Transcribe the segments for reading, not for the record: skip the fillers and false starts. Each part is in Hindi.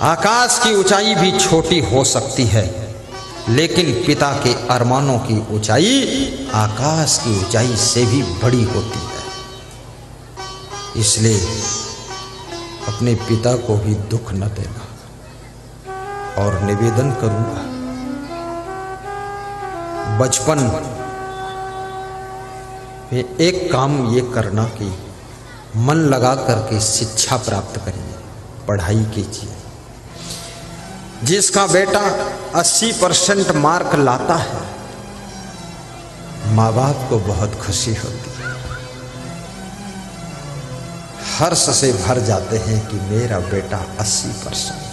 आकाश की ऊंचाई भी छोटी हो सकती है, लेकिन पिता के अरमानों की ऊंचाई आकाश की ऊंचाई से भी बड़ी होती है। इसलिए अपने पिता को भी दुख न देना। और निवेदन करूंगा, बचपन में एक काम ये करना कि मन लगा करके शिक्षा प्राप्त करिए, पढ़ाई कीजिए। जिसका बेटा 80% मार्क लाता है, माँ बाप को बहुत खुशी होती है, हर्ष से भर जाते हैं कि मेरा बेटा 80%।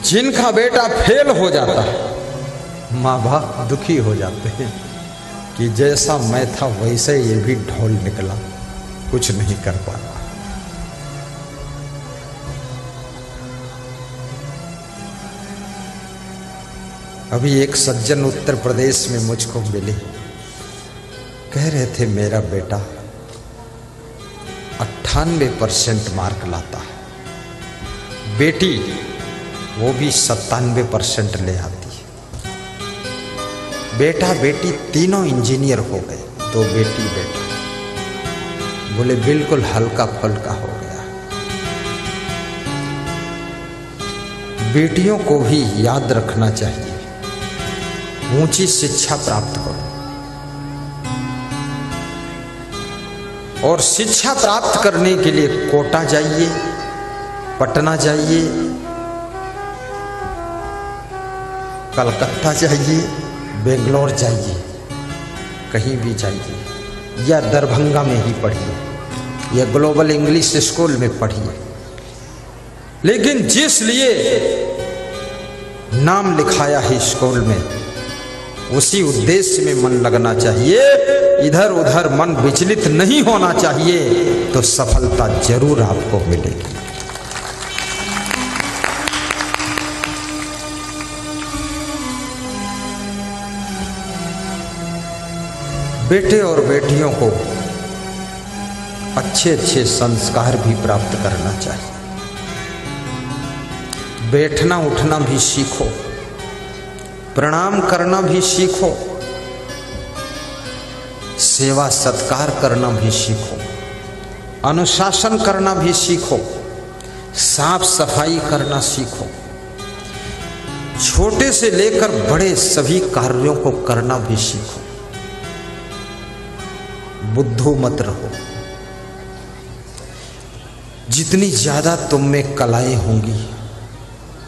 जिनका बेटा फेल हो जाता है, माँ बाप दुखी हो जाते हैं कि जैसा मैं था वैसे ये भी ढोल निकला, कुछ नहीं कर पाया। अभी एक सज्जन उत्तर प्रदेश में मुझको मिले, कह रहे थे मेरा बेटा 98% मार्क लाता है, बेटी वो भी 97% ले आती है। बेटा बेटी तीनों इंजीनियर हो गए, तो बेटी बेटा। बोले बिल्कुल हल्का फुल्का हो गया। बेटियों को भी याद रखना चाहिए, ऊंची शिक्षा प्राप्त करो। और शिक्षा प्राप्त करने के लिए कोटा जाइए, पटना जाइए, कलकत्ता जाइए, बेंगलोर जाइए, कहीं भी जाइए, या दरभंगा में ही पढ़िए, या ग्लोबल इंग्लिश स्कूल में पढ़िए। लेकिन जिस लिए नाम लिखाया है स्कूल में, उसी उद्देश्य में मन लगना चाहिए, इधर उधर मन विचलित नहीं होना चाहिए, तो सफलता जरूर आपको मिलेगी। बेटे और बेटियों को अच्छे अच्छे संस्कार भी प्राप्त करना चाहिए। बैठना उठना भी सीखो, प्रणाम करना भी सीखो, सेवा सत्कार करना भी सीखो, अनुशासन करना भी सीखो, साफ सफाई करना सीखो। छोटे से लेकर बड़े सभी कार्यों को करना भी सीखो। बुद्धू मत रहो। जितनी ज्यादा तुम में कलाएं होंगी,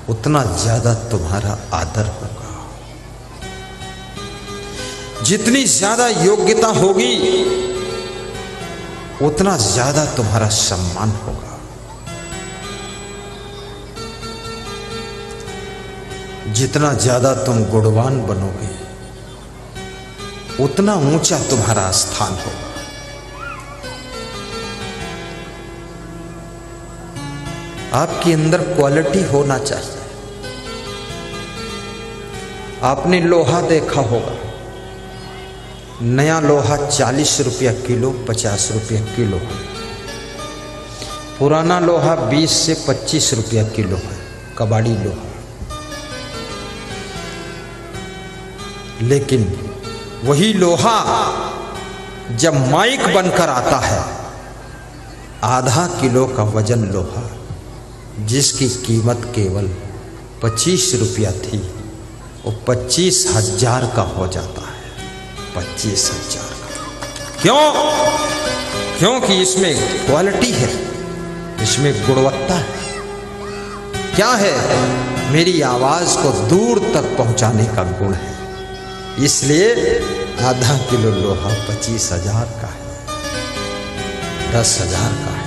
उतना ज्यादा तुम्हारा आदर होगा। जितनी ज्यादा योग्यता होगी, उतना ज्यादा तुम्हारा सम्मान होगा। जितना ज्यादा तुम गुणवान बनोगे, उतना ऊंचा तुम्हारा स्थान होगा। आपके अंदर क्वालिटी होना चाहिए। आपने लोहा देखा होगा, नया लोहा 40 रुपया किलो, 50 रुपया किलो है। पुराना लोहा 20 से 25 रुपया किलो है, कबाड़ी लोहा। लेकिन वही लोहा जब माइक बनकर आता है, आधा किलो का वजन लोहा, जिसकी कीमत केवल 25 रुपया थी, वो 25,000 का हो जाता है। 25,000 का। क्यों? क्योंकि इसमें क्वालिटी है, इसमें गुणवत्ता है। क्या है? मेरी आवाज को दूर तक पहुंचाने का गुण है। इसलिए आधा किलो लोहा 25,000 का है, 10,000 का है।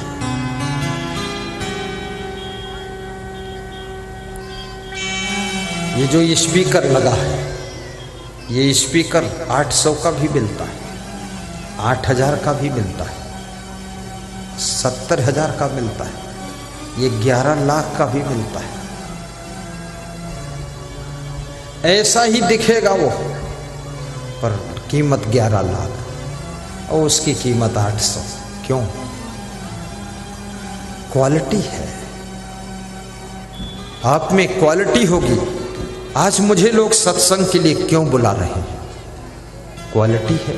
ये जो स्पीकर लगा है, ये स्पीकर 800 का भी मिलता है, 8,000 का भी मिलता है, 70,000 का मिलता है, ये 11 लाख का भी मिलता है। ऐसा ही दिखेगा वो, पर कीमत 11 लाख और उसकी कीमत 800। क्यों? क्वालिटी है। आप में क्वालिटी होगी। आज मुझे लोग सत्संग के लिए क्यों बुला रहे हैं? क्वालिटी है।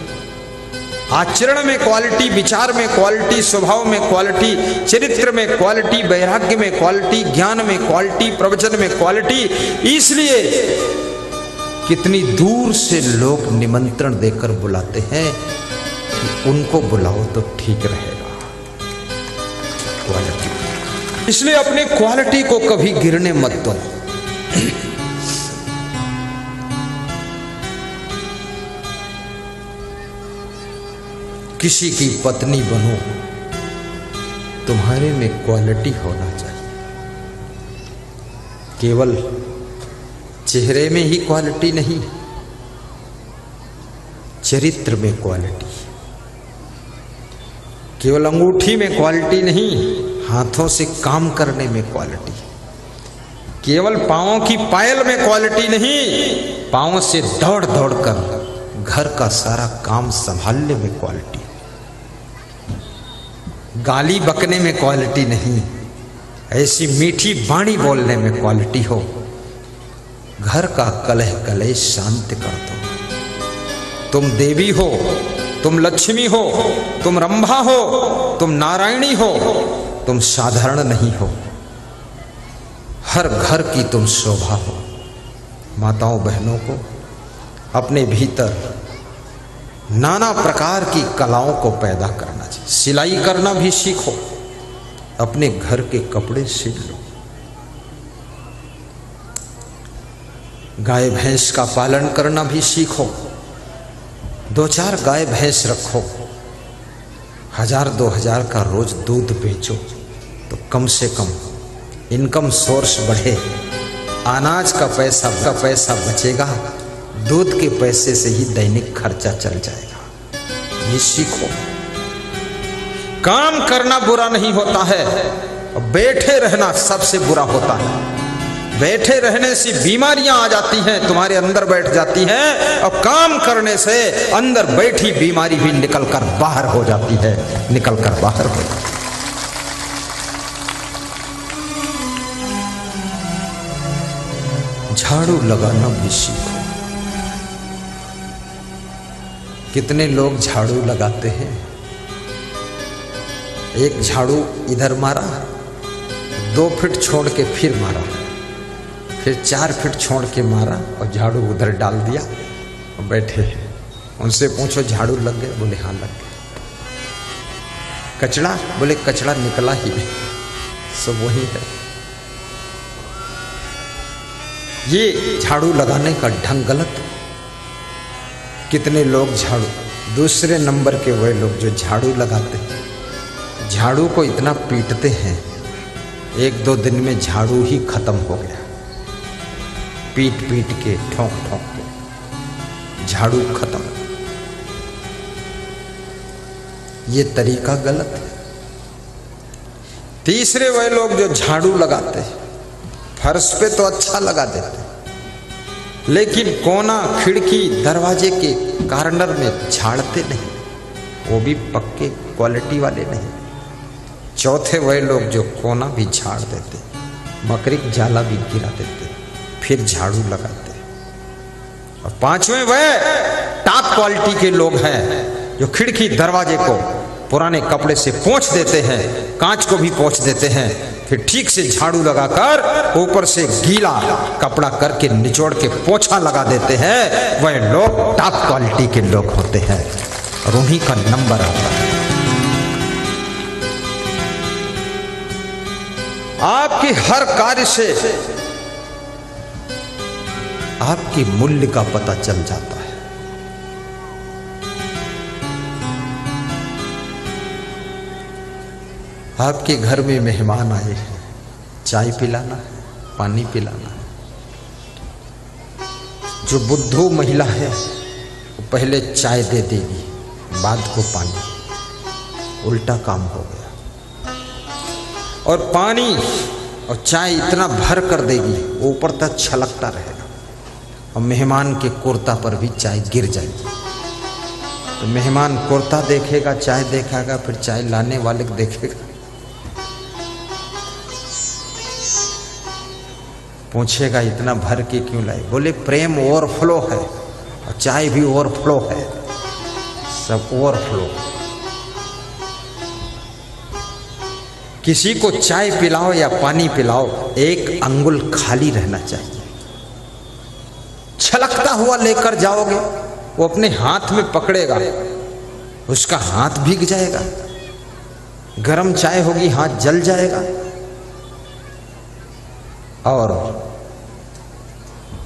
आचरण में क्वालिटी, विचार में क्वालिटी, स्वभाव में क्वालिटी, चरित्र में क्वालिटी, वैराग्य में क्वालिटी, ज्ञान में क्वालिटी, प्रवचन में क्वालिटी। इसलिए कितनी दूर से लोग निमंत्रण देकर बुलाते हैं कि उनको बुलाओ तो ठीक रहेगा। क्वालिटी। इसलिए अपनी क्वालिटी को कभी गिरने मत दो। किसी की पत्नी बनो, तुम्हारे में क्वालिटी होना चाहिए। केवल चेहरे में ही क्वालिटी नहीं, चरित्र में क्वालिटी। केवल अंगूठी में क्वालिटी नहीं, हाथों से काम करने में क्वालिटी। केवल पांवों की पायल में क्वालिटी नहीं, पांवों से दौड़ दौड़ कर घर का सारा काम संभालने में क्वालिटी। गाली बकने में क्वालिटी नहीं, ऐसी मीठी वाणी बोलने में क्वालिटी हो। घर का कलह कलेश शांत कर दो। तुम देवी हो, तुम लक्ष्मी हो, तुम रंभा हो, तुम नारायणी हो, तुम साधारण नहीं हो। हर घर की तुम शोभा हो। माताओं बहनों को अपने भीतर नाना प्रकार की कलाओं को पैदा करना चाहिए। सिलाई करना भी सीखो, अपने घर के कपड़े सीख लो। गाय भैंस का पालन करना भी सीखो। 2-4 गाय भैंस रखो, 1000-2000 का रोज दूध बेचो तो कम से कम इनकम सोर्स बढ़े। अनाज का पैसा बचेगा, दूध के पैसे से ही दैनिक खर्चा चल जाएगा। ये सीखो। काम करना बुरा नहीं होता है, बैठे रहना सबसे बुरा होता है। बैठे रहने से बीमारियां आ जाती हैं, तुम्हारे अंदर बैठ जाती हैं, और काम करने से अंदर बैठी बीमारी भी निकलकर बाहर हो जाती है, निकलकर बाहर हो जाती है। झाड़ू लगाना भी सीखो। कितने लोग झाड़ू लगाते हैं, एक झाड़ू इधर मारा, 2 फीट छोड़ के फिर मारा, फिर 4 फीट छोड़ के मारा और झाड़ू उधर डाल दिया और बैठे हैं। उनसे पूछो झाड़ू लग गया? बोले हाँ लग गया। कचड़ा? बोले कचड़ा निकला ही, सब वही है। ये झाड़ू लगाने का ढंग गलत। कितने लोग झाड़ू, दूसरे नंबर के वह लोग जो झाड़ू लगाते हैं, झाड़ू को इतना पीटते हैं, 1-2 दिन में झाड़ू ही खत्म हो गया। पीट पीट के, ठोक ठोक के झाड़ू खत्म। ये तरीका गलत है। तीसरे वह लोग जो झाड़ू लगाते हैं, फर्श पे तो अच्छा लगा देते, लेकिन कोना, खिड़की, दरवाजे के कॉर्नर में झाड़ते नहीं, वो भी पक्के क्वालिटी वाले नहीं। चौथे वह लोग जो कोना भी झाड़ देते, मकड़ी जाला भी गिरा देते, फिर झाड़ू लगाते। और 5वें वह टॉप क्वालिटी के लोग हैं जो खिड़की दरवाजे को पुराने कपड़े से पोंछ देते हैं, कांच को भी पोंछ देते हैं, फिर ठीक से झाड़ू लगाकर ऊपर से गीला कपड़ा करके निचोड़ के पोछा लगा देते हैं। वह लोग टॉप क्वालिटी के लोग होते हैं और उन्हीं का नंबर आता है। आपकी हर कार्य से आपकी मूल्य का पता चल जाता है। आपके घर में मेहमान आए हैं, चाय पिलाना है, पानी पिलाना है। जो बुद्धू महिला है वो पहले चाय दे देगी, बाद को पानी। उल्टा काम हो गया। और पानी और चाय इतना भर कर देगी, ऊपर तक छलकता रहेगा, और मेहमान के कुर्ता पर भी चाय गिर जाएगी। तो मेहमान कुर्ता देखेगा, चाय देखेगा, फिर चाय लाने वाले को देखेगा। पूछेगा इतना भर के क्यों लाए? बोले प्रेम ओवरफ्लो है और चाय भी ओवरफ्लो है, सब ओवरफ्लो। किसी को चाय पिलाओ या पानी पिलाओ, एक अंगुल खाली रहना चाहिए। छलकता हुआ लेकर जाओगे, वो अपने हाथ में पकड़ेगा, उसका हाथ भीग जाएगा। गरम चाय होगी, हाथ जल जाएगा। और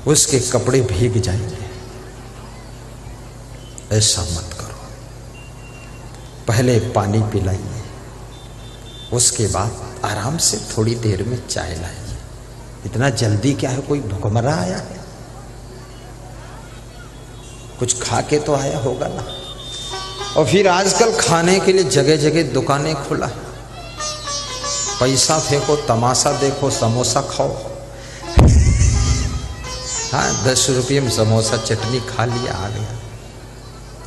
उसके कपड़े भीग जाएंगे। ऐसा मत करो। पहले पानी पिलाइए, उसके बाद आराम से थोड़ी देर में चाय लाइए। इतना जल्दी क्या है? कोई भुखमरा आया है? कुछ खा के तो आया होगा ना। और फिर आजकल खाने के लिए जगह जगह दुकानें खुला है। पैसा फेंको, तमाशा देखो, समोसा खाओ। हाँ, 10 रुपये में समोसा चटनी खा लिया, आ गया।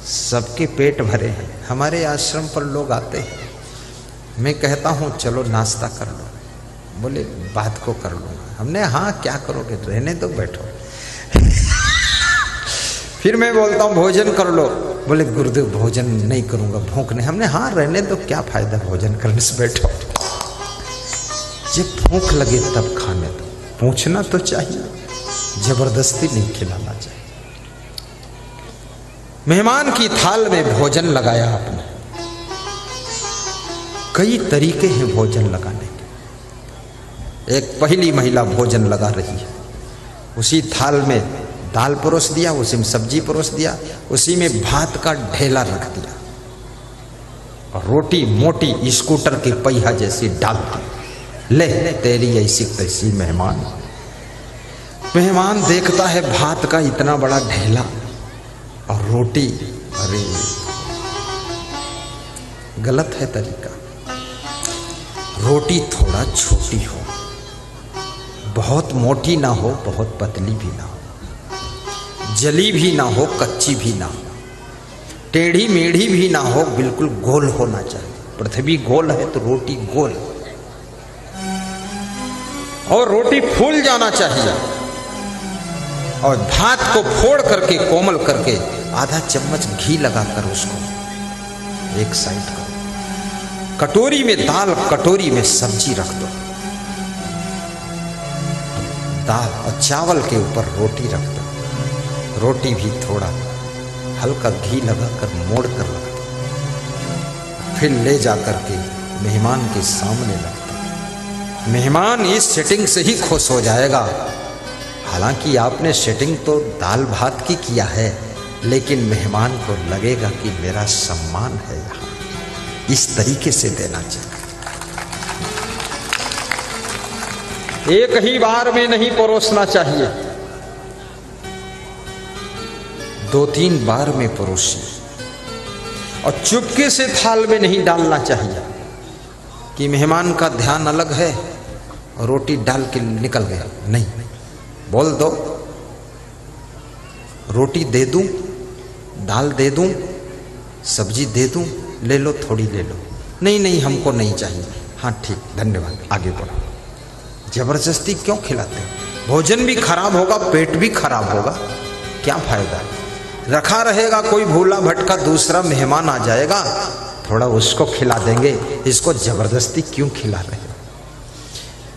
सबके पेट भरे हैं। हमारे आश्रम पर लोग आते हैं, मैं कहता हूँ चलो नाश्ता कर लो, बोले बात को कर लूँगा। हमने हाँ क्या करोगे, रहने दो, बैठो। फिर मैं बोलता हूँ भोजन कर लो, बोले गुरुदेव भोजन नहीं करूँगा, भूख नहीं। हमने हाँ रहने दो, क्या फायदा भोजन करने से, बैठो। जब भूख लगे तब खाने दो। पूछना तो चाहिए, जबरदस्ती नहीं खिलाना चाहिए। मेहमान की थाल में भोजन लगाया आपने। कई तरीके हैं भोजन लगाने के। एक पहली महिला भोजन लगा रही है, उसी थाल में दाल परोस दिया, उसी में सब्जी परोस दिया, उसी में भात का ढेला रख दिया और रोटी मोटी स्कूटर की पहिया जैसी डाल दी। ले तेरी ऐसी तैसी मेहमान। मेहमान देखता है भात का इतना बड़ा ढेला और रोटी। अरे गलत है तरीका। रोटी थोड़ा छोटी हो, बहुत मोटी ना हो, बहुत पतली भी ना हो, जली भी ना हो, कच्ची भी ना हो, टेढ़ी मेढ़ी भी ना हो, बिल्कुल गोल होना चाहिए। पृथ्वी गोल है तो रोटी गोल, और रोटी फूल जाना चाहिए। और भात को फोड़ करके, कोमल करके, आधा चम्मच घी लगाकर उसको एक साइड करो। कटोरी में दाल, कटोरी में सब्जी रख दो। दाल और चावल के ऊपर रोटी रख दो। रोटी भी थोड़ा हल्का घी लगाकर मोड़ कर रख दो। फिर ले जाकर के मेहमान के सामने रख दो। मेहमान इस सेटिंग से ही खुश हो जाएगा। हालांकि आपने सेटिंग तो दाल भात की किया है, लेकिन मेहमान को लगेगा कि मेरा सम्मान है यहाँ। इस तरीके से देना चाहिए। एक ही बार में नहीं परोसना चाहिए, 2-3 बार में परोसिए। और चुपके से थाल में नहीं डालना चाहिए कि मेहमान का ध्यान अलग है और रोटी डाल के निकल गया। नहीं, बोल दो रोटी दे दूं, दाल दे दूं, सब्जी दे दूं, ले लो, थोड़ी ले लो। नहीं नहीं हमको नहीं चाहिए। हाँ ठीक, धन्यवाद, आगे बढ़ो। जबरदस्ती क्यों खिलाते हो? भोजन भी खराब होगा, पेट भी खराब होगा, क्या फायदा? रखा रहेगा, कोई भूला भटका दूसरा मेहमान आ जाएगा, थोड़ा उसको खिला देंगे। इसको जबरदस्ती क्यों खिला रहे हो?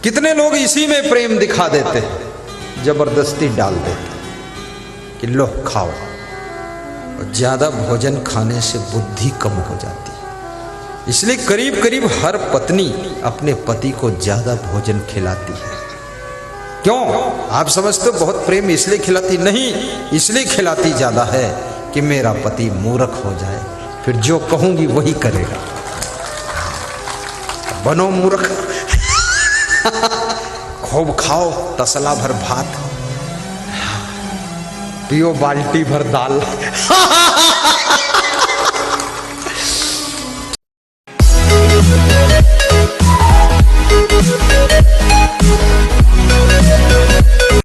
कितने लोग इसी में प्रेम दिखा देते हैं, जबरदस्ती डाल देते कि लो खाओ। और ज्यादा भोजन खाने से बुद्धि कम हो जाती है। इसलिए करीब करीब हर पत्नी अपने पति को ज्यादा भोजन खिलाती है। क्यों? आप समझते हो बहुत प्रेम इसलिए खिलाती? नहीं, इसलिए खिलाती ज्यादा है कि मेरा पति मूर्ख हो जाए, फिर जो कहूंगी वही करेगा। बनो मूर्ख। खूब खाओ, तसला भर भात, पियो बाल्टी भर दाल।